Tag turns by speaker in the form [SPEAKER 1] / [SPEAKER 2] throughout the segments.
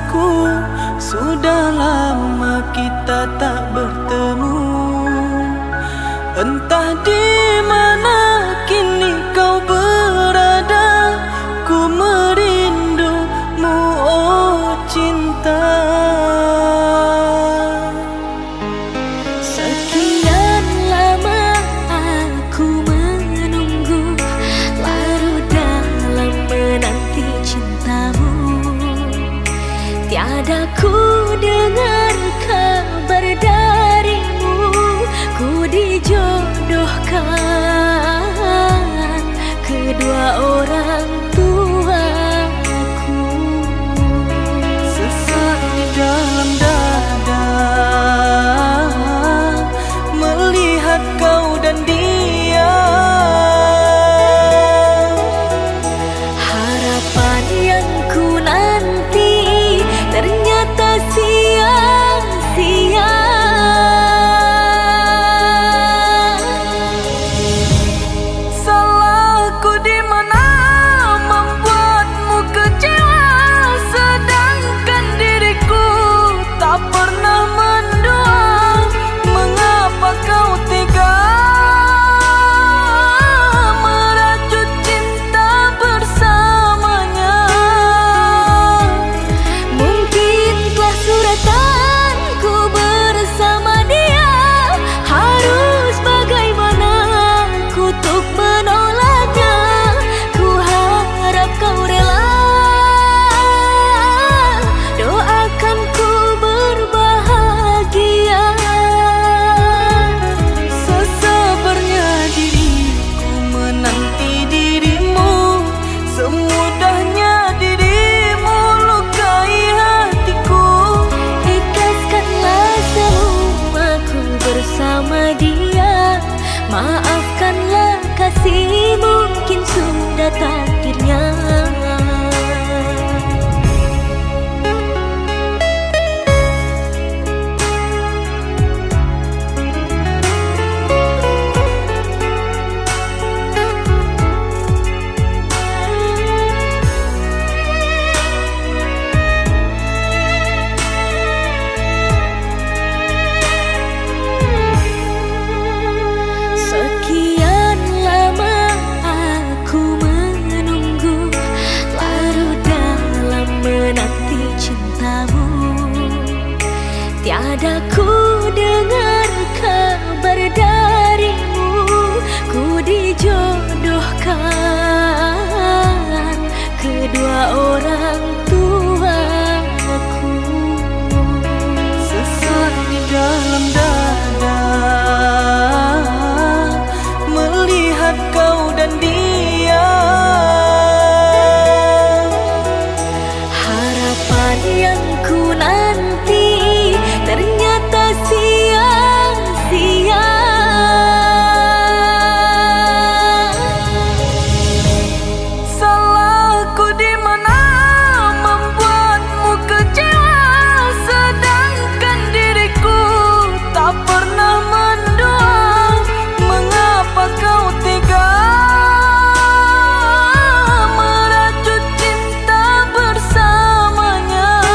[SPEAKER 1] hatiku. Sudah lama kita tak bertemu. Entah di mana kini kau berada, ku merindumu oh cinta.
[SPEAKER 2] Sekian lama aku menunggu, larut dalam menanti cintamu. Tiada ku dengar kabar darimu, ku dijodohkan kedua orang tuaku.
[SPEAKER 1] Sesak di dalam dada melihat kau dan dia.
[SPEAKER 2] Harapan yang ku nanti ternyata sia-sia.
[SPEAKER 1] Salahku di mana membuatmu kecewa, sedangkan diriku tak pernah mendua. Mengapa kau tega merajut cinta bersamanya?
[SPEAKER 2] Mungkin telah suratanku bersama dia, harus bagaimana ku untuk menolaknya. Ku harap kau rela, doakan ku berbahagia.
[SPEAKER 1] Sesabarnya diriku menanti dirimu, semudahnya dirimu lukai hatiku.
[SPEAKER 2] Ikhlaskanlah semuaku bersama dia, maafkanlah kasih mungkin sudah takdirnya. Sekian lama aku menunggu, larut dalam menanti cintamu. Tiada ku dengar kabar darimu, ku dijodohkan kedua orang tuaku.
[SPEAKER 1] Sesak di dalam dada melihat kau dan dia.
[SPEAKER 2] Harapan yang ku nanti ternyata sia-sia.
[SPEAKER 1] Salahku di mana membuatmu kecewa, sedangkan diriku tak pernah mendua. Mengapa kau tega merajut cinta bersamanya?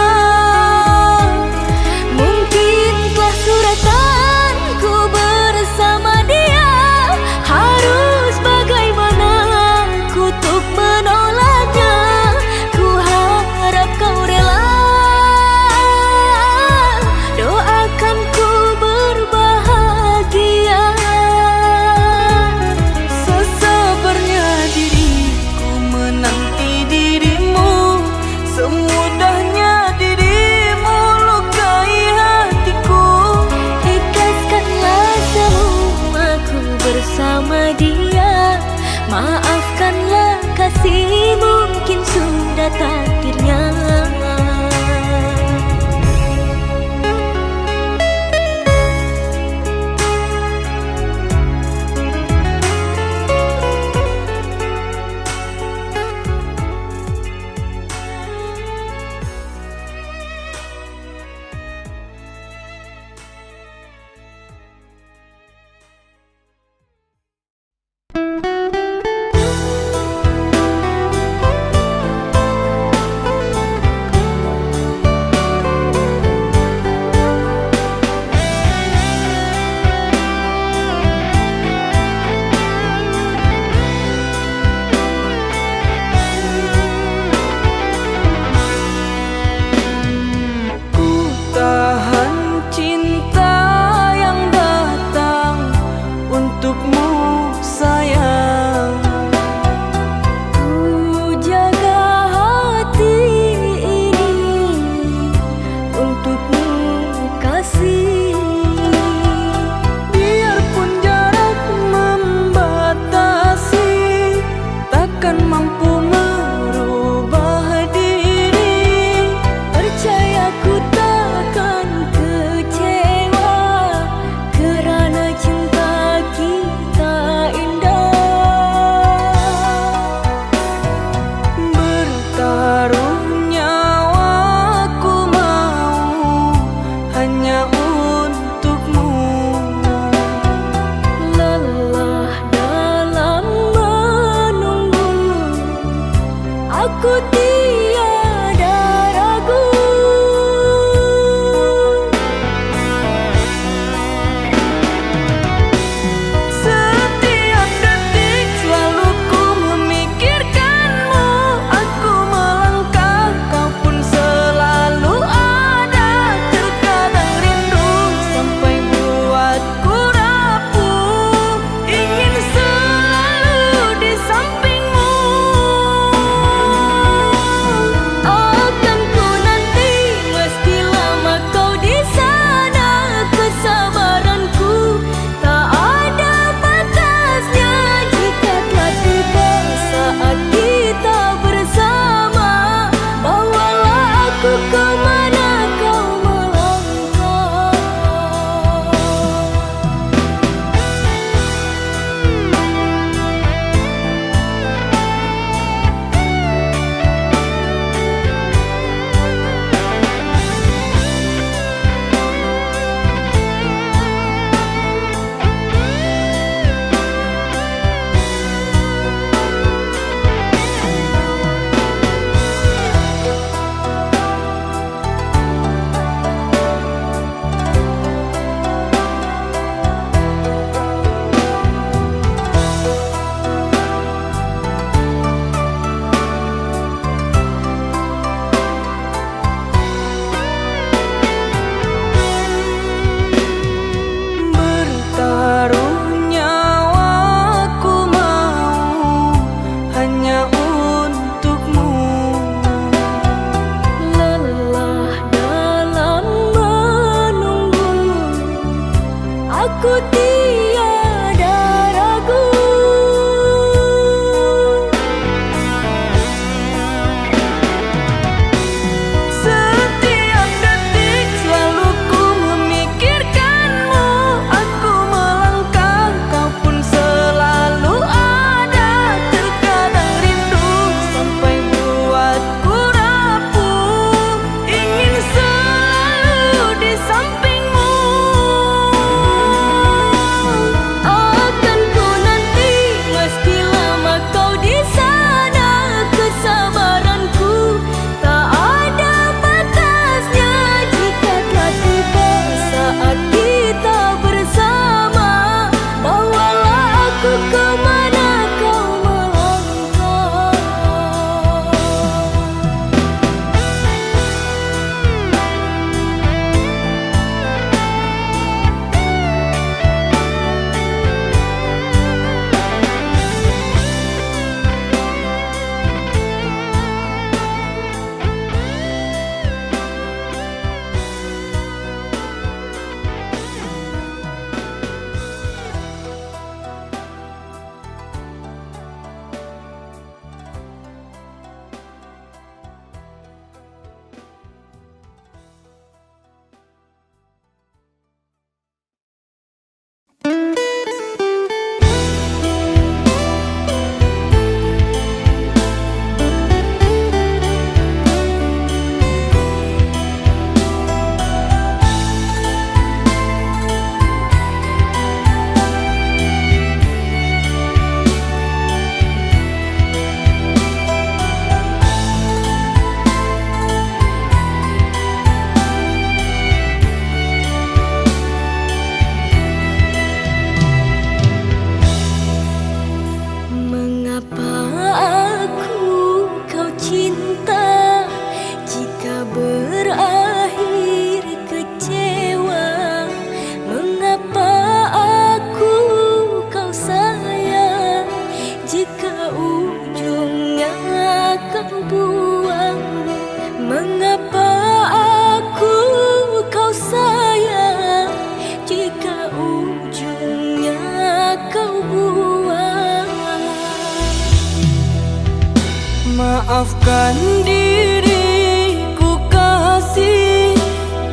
[SPEAKER 1] Maafkan diriku kasih,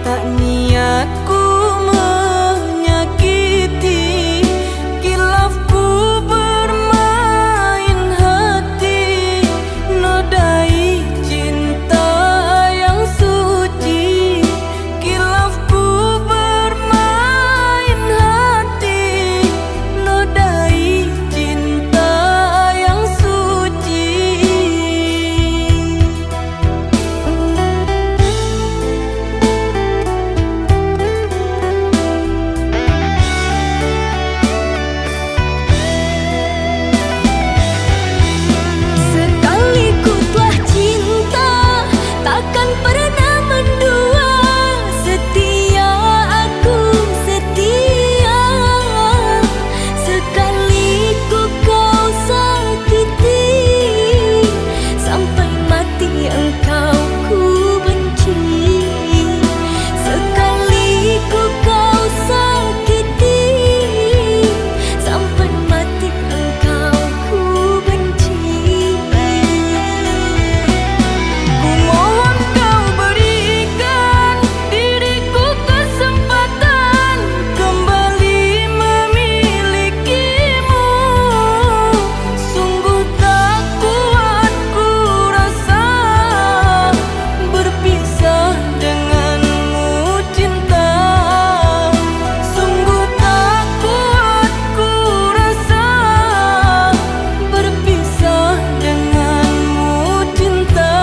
[SPEAKER 1] tak niatku menyakiti. Kilafku bermain hati, nodai cinta yang suci. Kilafku bermain hati, nodai cinta yang suci.
[SPEAKER 2] Sekali ku telah cinta, takkan pernah mendua. Setia aku setia. Sekali ku kau sakiti, sampai mati engkau ku benci. Sekali ku kau sakiti, sampai mati engkau ku benci.
[SPEAKER 1] Ku mohon kau berikan diriku kesempatan kembali memilikimu. Sungguh tak kuat ku rasa berpisah denganmu cinta. Sungguh tak kuat ku rasa berpisah denganmu cinta.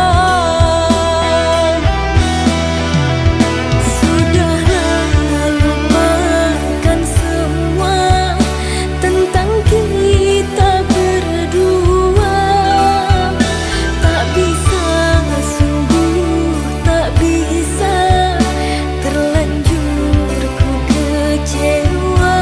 [SPEAKER 2] Sudahlah lupakan semua tentang kita berdua. Tak bisa, sungguh tak bisa, terlanjur ku kecewa.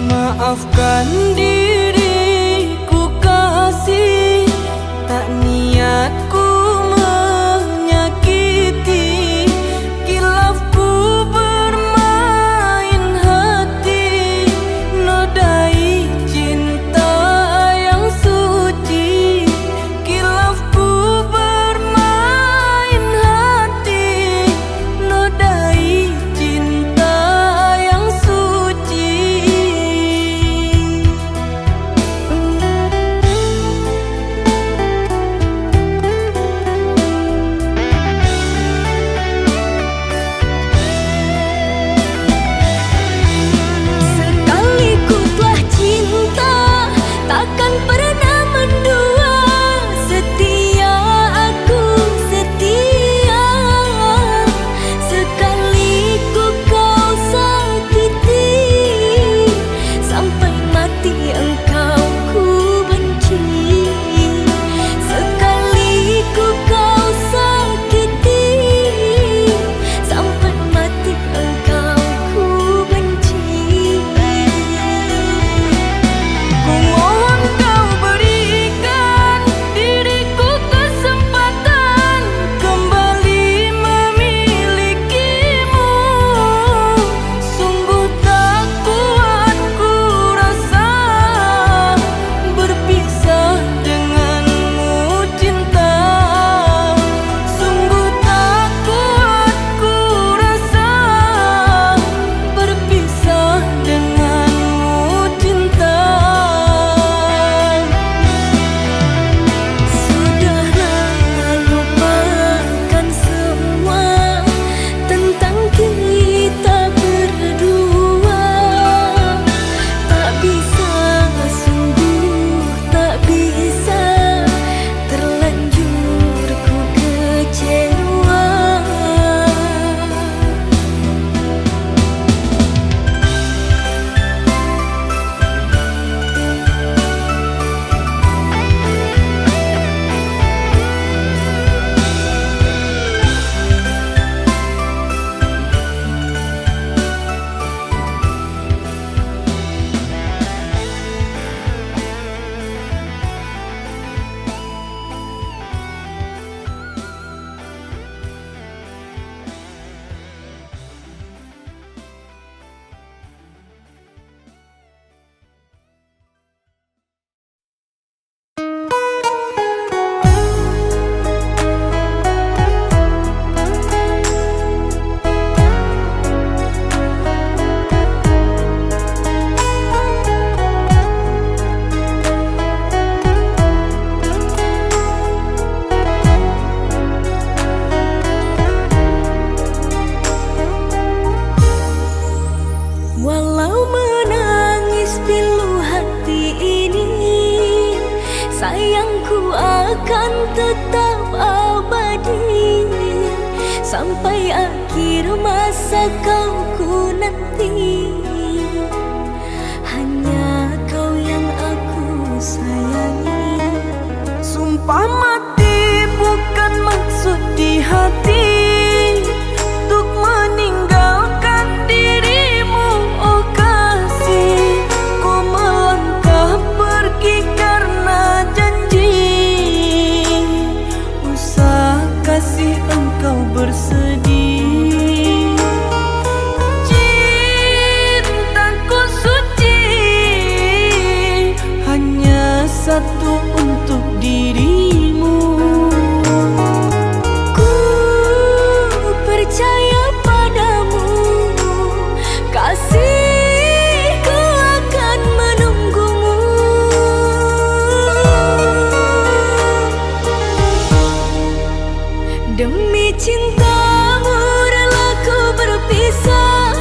[SPEAKER 1] Maafkan diriku kasih, tak niatku menyakiti. Kilafku bermain hati, nodai cinta yang suci. Kilafku bermain hati, nodai cinta yang suci.
[SPEAKER 2] Walau menangis pilu hati ini, sayangku akan tetap abadi sampai akhir masa kau ku nanti. Hanya kau yang aku sayangi.
[SPEAKER 1] Sumpah mati bukan maksud di hati untuk meninggalkan dirimu, oh kasih. Ku melangkah pergi karena janji, usah kasih engkau bersedih. Cintaku suci hanya satu untuk dirimu.
[SPEAKER 2] Ku percaya padamu, kasihku akan menunggumu. Demi cintamu rela ku berpisah,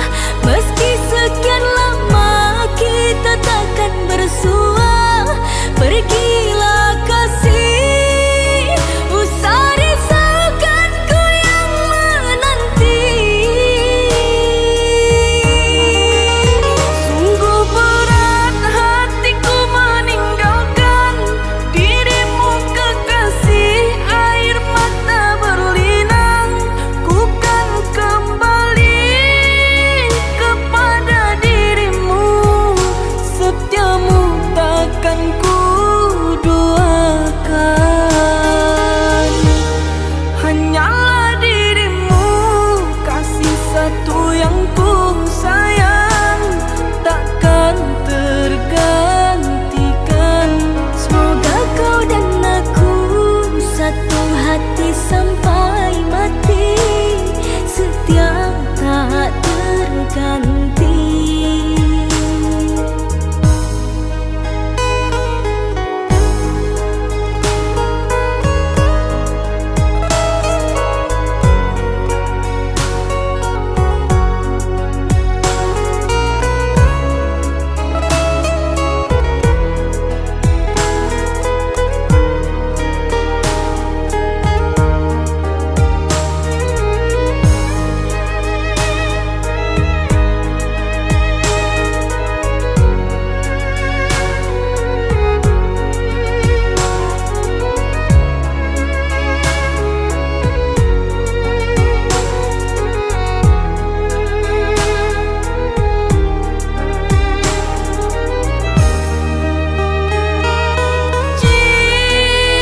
[SPEAKER 2] meski sekian lama kita takkan bersua. Pergilah kasih, usah risaukanku yang menanti.
[SPEAKER 1] Sungguh berat hatiku meninggalkan dirimu kekasih. Air mata berlinang, ku kan kembali kepada dirimu. Setiamu takkan ku duakan. Hanyalah dirimu, kasih satu yang ku sayang, takkan tergantikan.
[SPEAKER 2] Semoga kau dan aku satu hati sampai mati, setia tak terganti.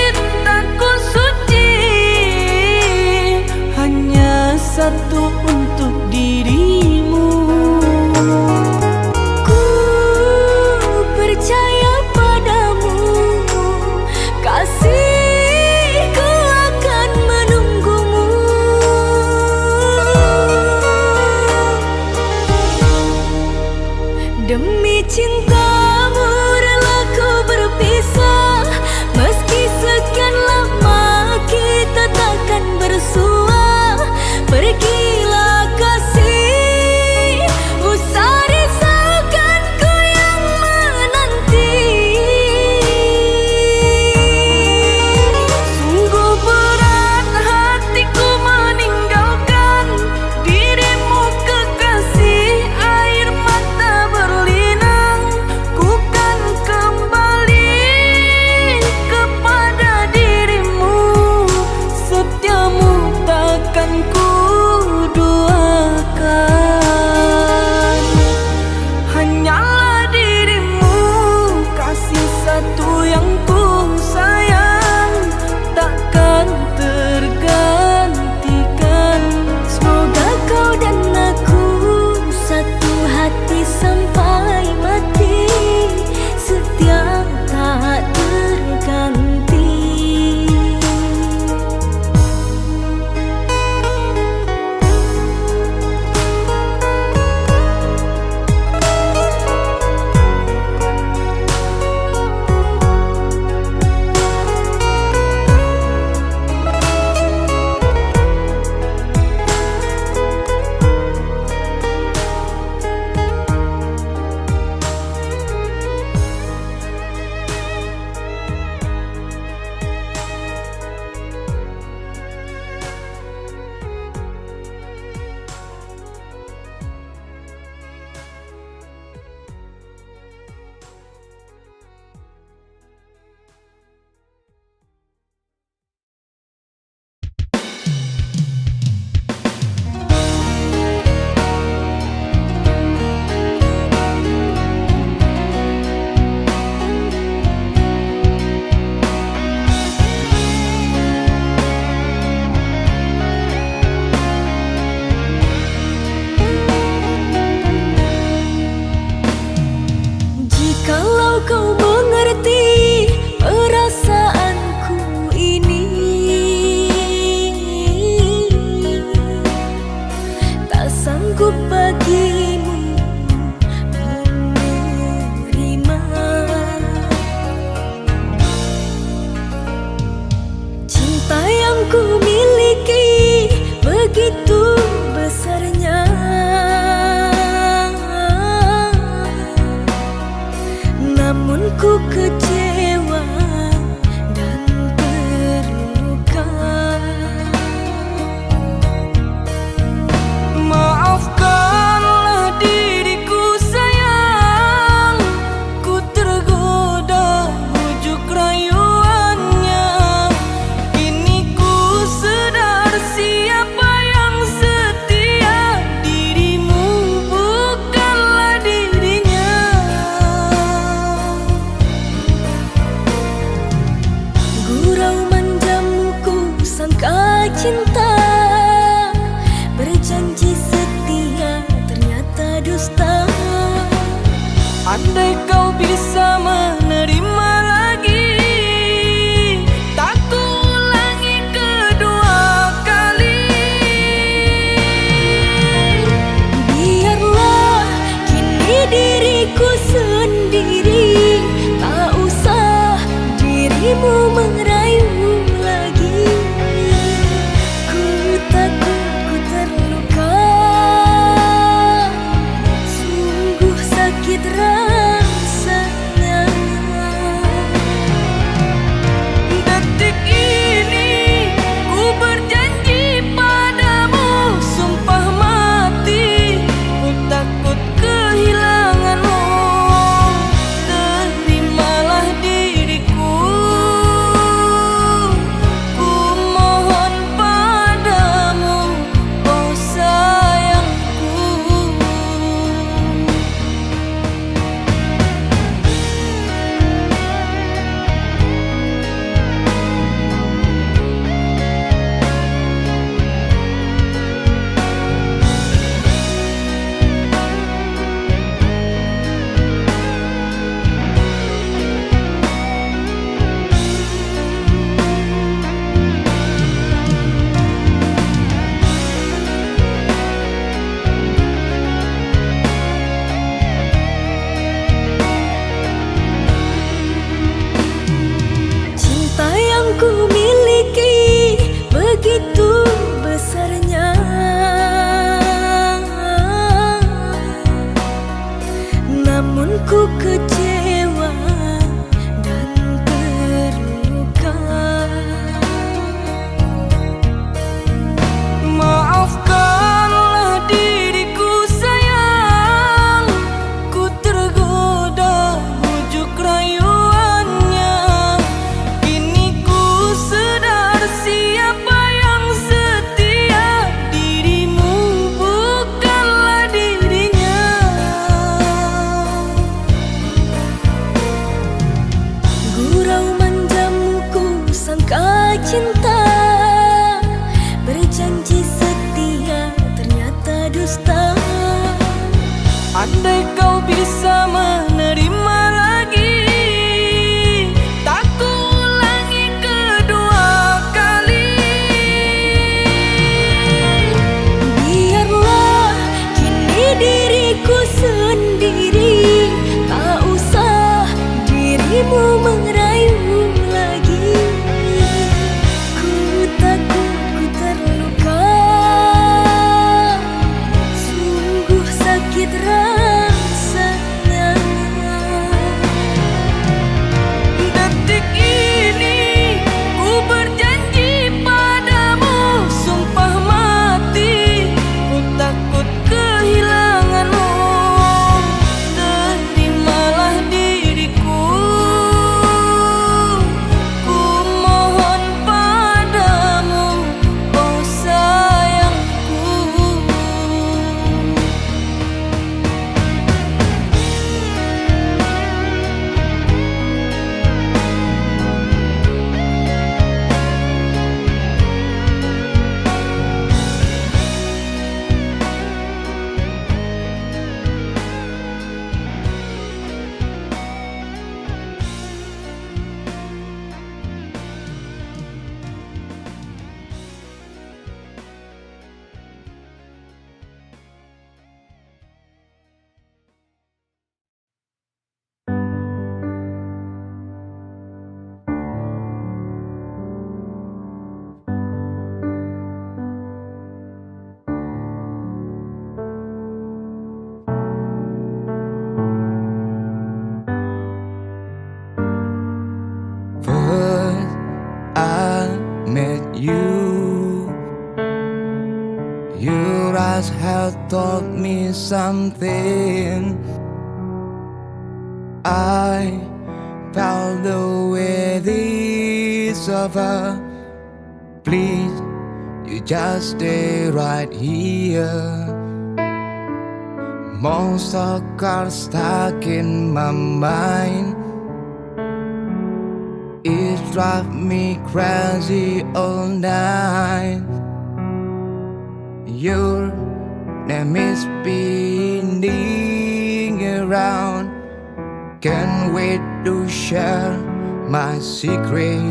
[SPEAKER 1] Cintaku suci hanya satu untuk dirimu.
[SPEAKER 2] Ku percaya padamu, kasihku akan menunggumu. Demi cintamu rela ku berpisah, meski sekian lama kita takkan bersua. Pergilah kasih, usah risaukanku yang menanti.
[SPEAKER 1] Sungguh berat hatiku meninggalkan dirimu kekasih. Air mata berlinang, ku kan kembali kepada dirimu. Setiamu takkan ku duakan. Hanyalah dirimu, kasih satu yang ku sayang, takkan tergantikan.
[SPEAKER 2] Semoga kau dan aku satu hati sampai mati, setia tak terganti. ku kecewa dan terluka.
[SPEAKER 1] Maafkanlah diriku sayang, ku tergoda bujuk rayuannya. Kini ku sadar siapa yang setia, dirimu bukanlah dirinya.
[SPEAKER 2] Gurau manjamu ku sangka cinta, berjanji setia ternyata dusta.
[SPEAKER 1] Andai kau bisa menerima lagi, tak ku ulangi kedua kali.
[SPEAKER 2] Biarlah kini diriku sendiri, tak usah dirimu merayu lagi. Ku takut ku terluka, sungguh sakit rasanya.
[SPEAKER 1] Detik ini ku berjanji padamu, sumpah mati, ku takut kehilanganmu. Terimalah diriku, ku mohon padamu, oh sayangku.
[SPEAKER 2] Cinta yang ku miliki begitu besarnya, namun ku kecewa dan terluka.
[SPEAKER 1] Maafkanlah diriku sayang, ku tergoda bujuk rayuannya. Kini ku sadar siapa yang setia, dirimu bukanlah dirinya.
[SPEAKER 3] heart taught me something. I felt the way this over. Please, you just stay right here. Monster cars stuck in my mind. It drives me crazy all night. Your name is spinning around. Can't wait to share my secret.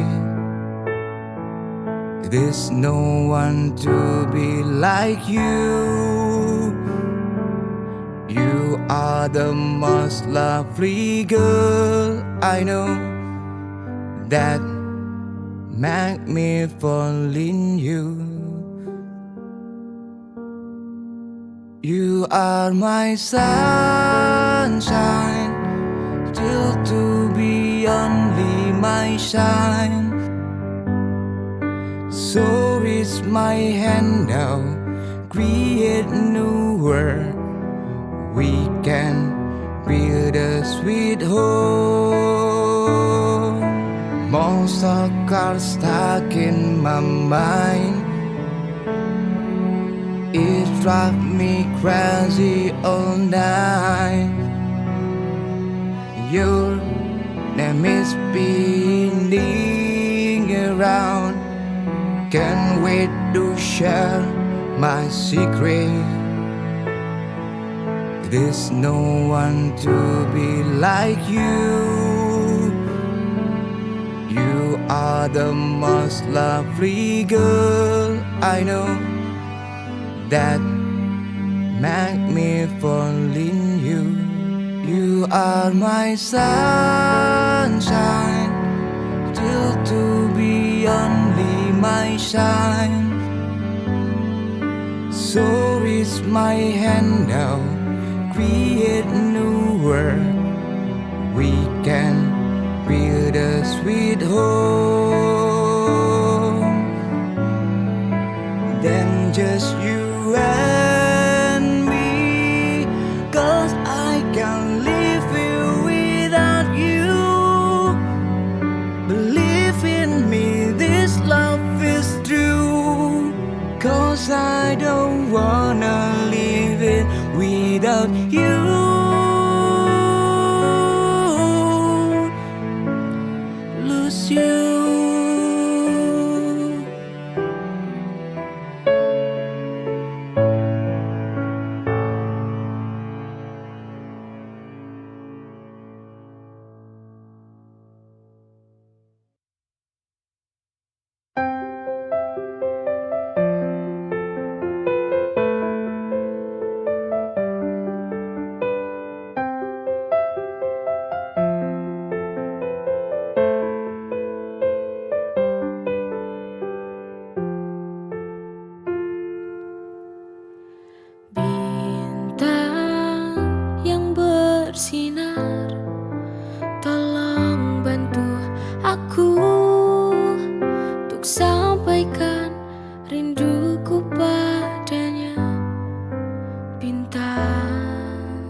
[SPEAKER 3] There's no one to be like you. You are the most lovely girl I know, that make me fall in you. You are my sunshine, still to be only my shine. So reach my hand now, create new world. We can build a sweet home. Monster cars stuck in my mind. It drives me crazy all night. Your name is spinning around. Can't wait to share my secret. There's no one to be like you. You are the most lovely girl I know, that make me fall in you. You are my sunshine, still to be only my shine. So reach my hand now, create new world. We can build a sweet home. Then just you and me, 'cause I can't live here without you. Believe in me, this love is true, 'cause I don't wanna live it without you. Lose you.
[SPEAKER 2] Bintang yang bersinar, tolong bantu aku untuk sampaikan rinduku padanya. Bintang,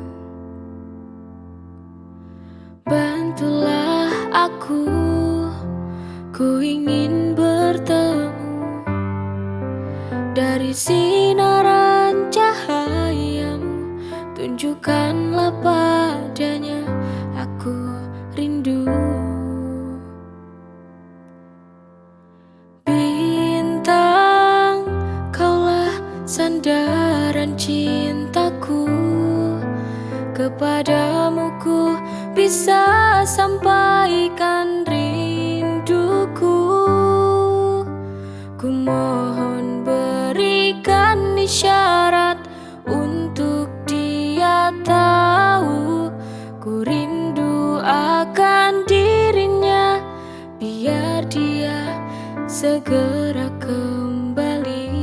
[SPEAKER 2] bantulah aku, ku ingin bertemu dari sinaran cahayamu. Tunjukkanlah padanya, aku rindu. Bintang, kaulah sandaran cintaku. Kepadamu ku bisa sampaikan rinduku. Ku mohon berikan isyarat untuk dia tahu ku rindu akan dirinya, biar dia segera kembali.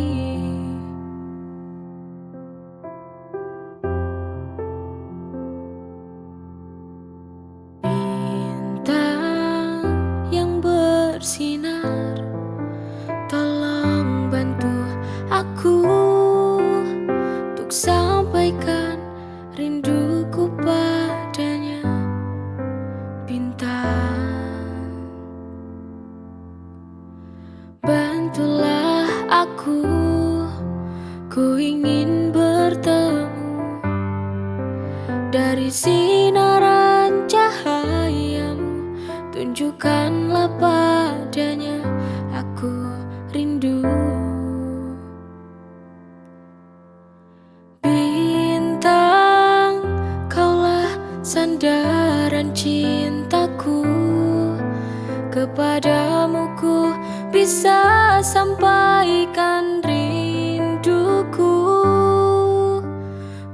[SPEAKER 2] Bintang yang bersinar, tolong bantu aku untuk sandaran cintaku. Kepadamu ku bisa sampaikan rinduku.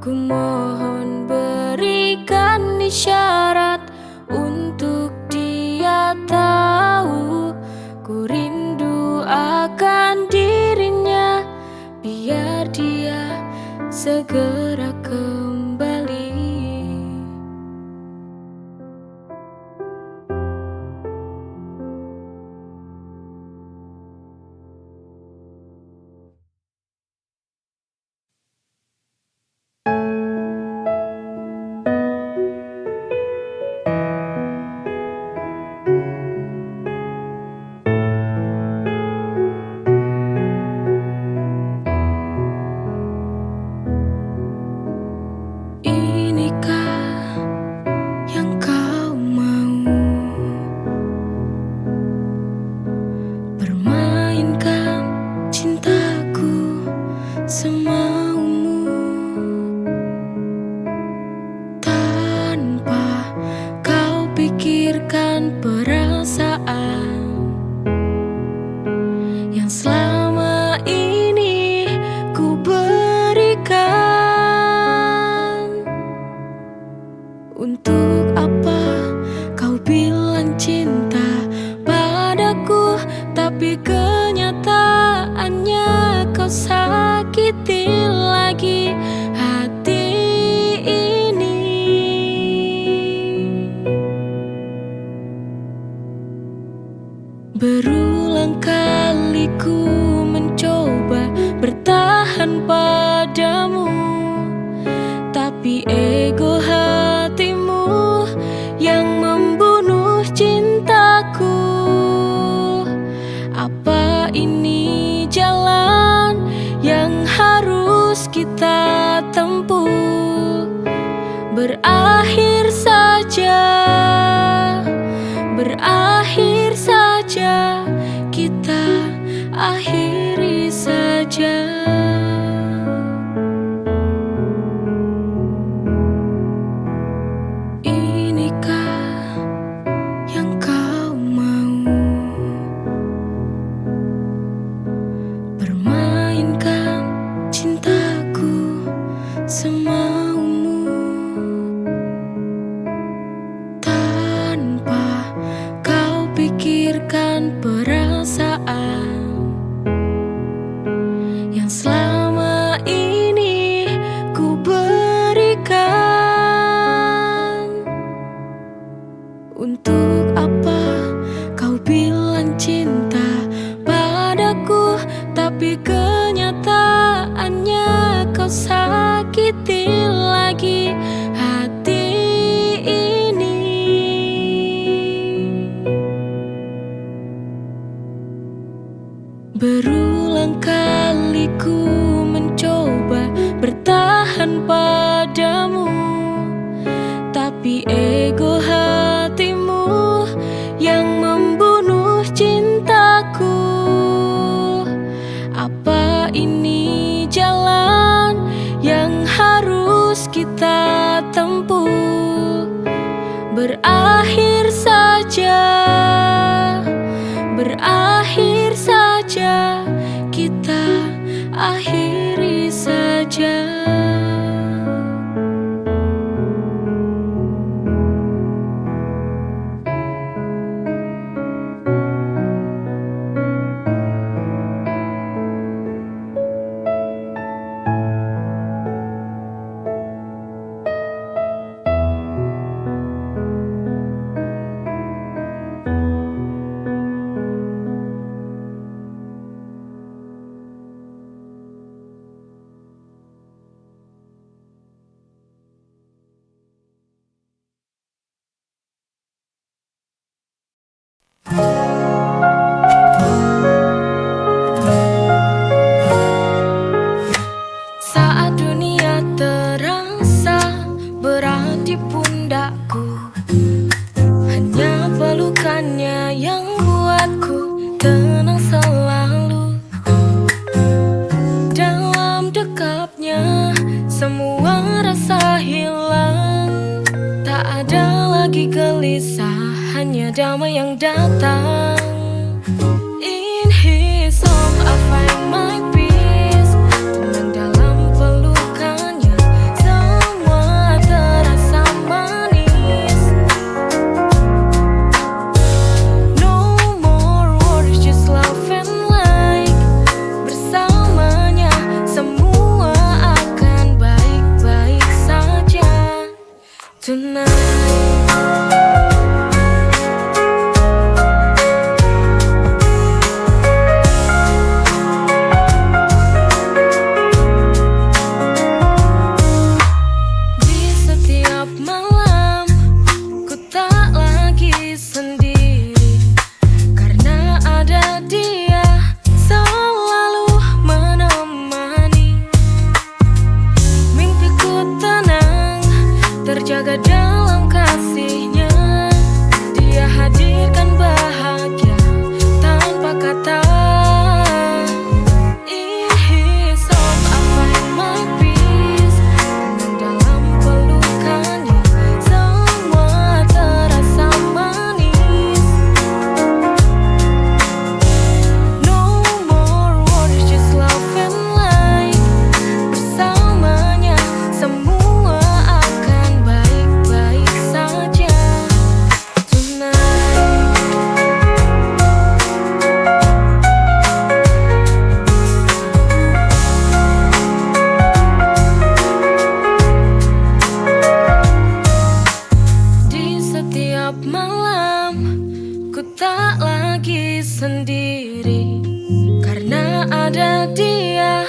[SPEAKER 2] Ku mohon berikan isyarat untuk dia tahu ku rindu akan dirinya, biar dia segera kembali. Inikah yang kau mau? Permainkan cintaku semaumu, tanpa kau pikirkan perasaan yang selama ini ku berikan. Untuk apa kau bilang cinta padaku, tapi kenyataannya kau sakiti lagi hati ini. Berulang kali ku mencoba bertahan padamu, tapi ego hatimu yang membunuh cintaku. Apa ini jalan yang harus kita tempuh? Berakhir saja, berakhir saja, kita akhiri saja. Inikah yang kau mau? Permainkan cintaku semaumu, tanpa kau pikirkan perasaan yang selama ini ku berikan. Untuk apa kau bilang cinta padaku, tapi kenyataannya kau sakiti lagi hati ini. Berulang kali ku mencoba bertahan padamu, tapi ego hatimu yang membunuh cintaku. Apa ini jalan yang harus kita tempuh? Berakhir saja, berakhir saja, kita akhiri saja. ada lagi gelisah, hanya damai yang datang. In his arms I find my peace. Tenang dalam pelukannya, semua terasa manis. No more worries, just love and light. Bersamanya semua akan baik-baik saja tonight. Terjaga dalam kasihnya, dia hadirkan bahagia tanpa kata. In his arms I find my peace. Tenang dalam pelukannya, semua terasa manis. No more worries, just love and light. Bersamanya semua malam, ku tak lagi sendiri karena ada dia.